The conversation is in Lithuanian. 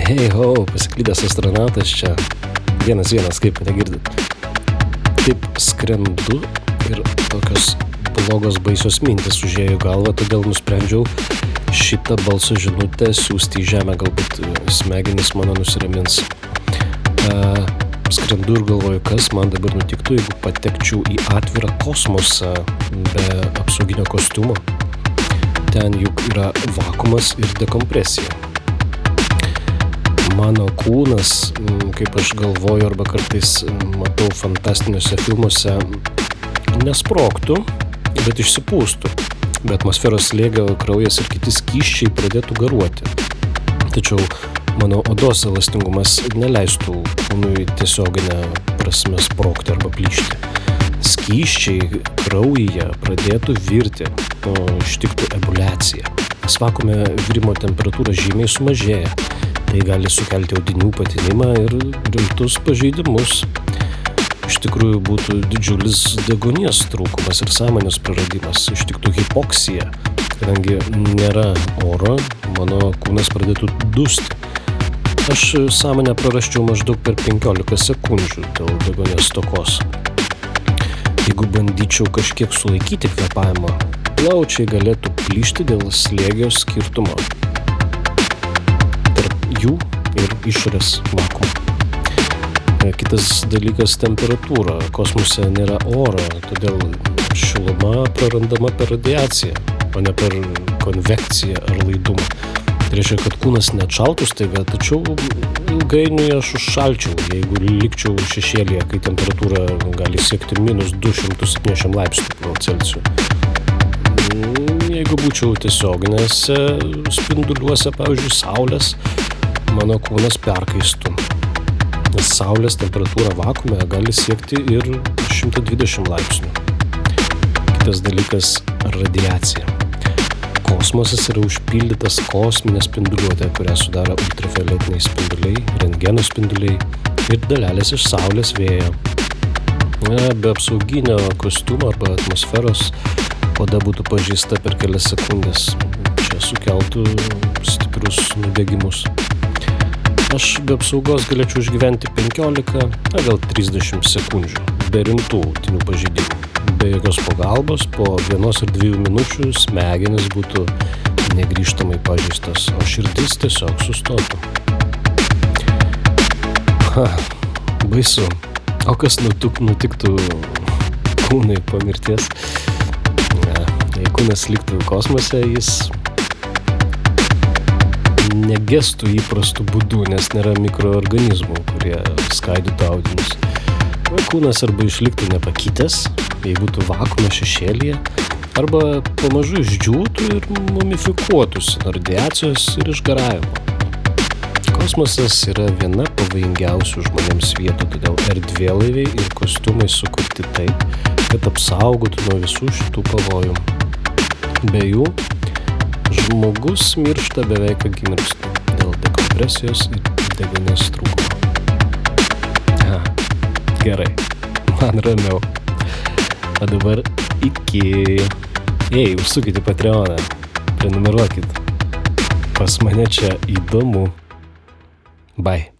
Hei ho, pasiklydęs astronautas čia. Vienas, kaip negirdit. Taip skrendu ir tokios blogos baisios mintis užėjo į galvą, todėl nusprendžiau šitą balso žinutę siųsti į žemę, galbūt smegenys mano nusiramins. Skrendu ir galvoju, kas man dabar nutiktų, jeigu patekčiau į atvirą kosmosą be apsauginio kostiumo. Ten juk yra vakuumas ir dekompresija. Mano kūnas, kaip aš galvoju arba kartais matau fantastiniuose filmuose, nesprogtų, bet išsipūstų. Be atmosferos slėgio kraujas ir kiti skysčiai pradėtų garuoti. Tačiau mano odos elastingumas neleistų kūnui tiesioginę prasme sprogti arba plyšti. Skysčiai kraujyje pradėtų virti, o ištiktų ebuliacija. Vakuume virimo temperatūra žymiai sumažėja. Tai gali sukelti audinių patinimą ir rimtus pažeidimus. Iš tikrųjų būtų didžiulis deguonies trūkumas ir sąmonės praradimas. Ištiktų hipoksija, kadangi nėra oro, mano kūnas pradėtų dusti. Aš sąmonę prarasčiau maždaug per 15 sekundžių dėl deguonies stokos. Jeigu bandyčiau kažkiek sulaikyti kvėpavimą, plaučiai galėtų plyšti dėl slėgio skirtumo tarp jų ir išorės vakuumo. Kitas dalykas – temperatūra. Kosmose nėra oro, todėl šiluma prarandama per radiaciją, o ne per konvekciją ar laidumą. Tai reiškia, kad kūnas neatšaltų staiga, tačiau ilgainiui aš užšalčiau, jeigu likčiau šešėlyje, kai temperatūra gali siekti minus 270 laipsnių Celsių. Jeigu būčiau tiesioginėse spinduliuose, pavyzdžiui, saulės, mano kūnas perkaistų. Nes saulės temperatūra vakuume gali siekti ir 120 laipsnių. Kitas dalykas – radiacija. Kosmosas yra užpildytas kosminė spinduliuotė, kurią sudaro ultravioletiniai spinduliai, rentgeno spinduliai ir dalelės iš saulės vėjo. Be apsauginio kostiumo arba atmosferos oda būtų pažeista per kelias sekundės. Čia sukeltų stiprius nudegimus. Aš be apsaugos galėčiau išgyventi 15, gal 30 sekundžių, be rimtų audinių pažeidimų. Be jokios pagalbos, po 1 ir 2 minučių smegenys būtų negrįžtamai pažeistos, o širdis tiesiog sustotų. Baisu. O kas nutiktų kūnui po mirties? Jei kūnas liktų kosmose, jis negestų įprastų būdų, nes nėra mikroorganizmų, kurie skaidytų audinius. Kūnas arba išliktų nepakitęs, jei būtų vakuume šešėlyje, arba pamažu išdžiūtų ir mumifikuotųsi nuo radiacijos ir išgaravimo. Kosmosas yra viena pavojingiausių žmonėms vietų, todėl erdvėlaiviai ir kostiumai sukurti taip, kad apsaugotų nuo visų šitų pavojų. Be jų, žmogus miršta beveik akimirksniu dėl dekompresijos ir deguonies trūkumo. Gerai, man ramiau. O dabar iki. Užsukite Patreoną, prenumeruokit. Pas mane čia įdomu. Bye.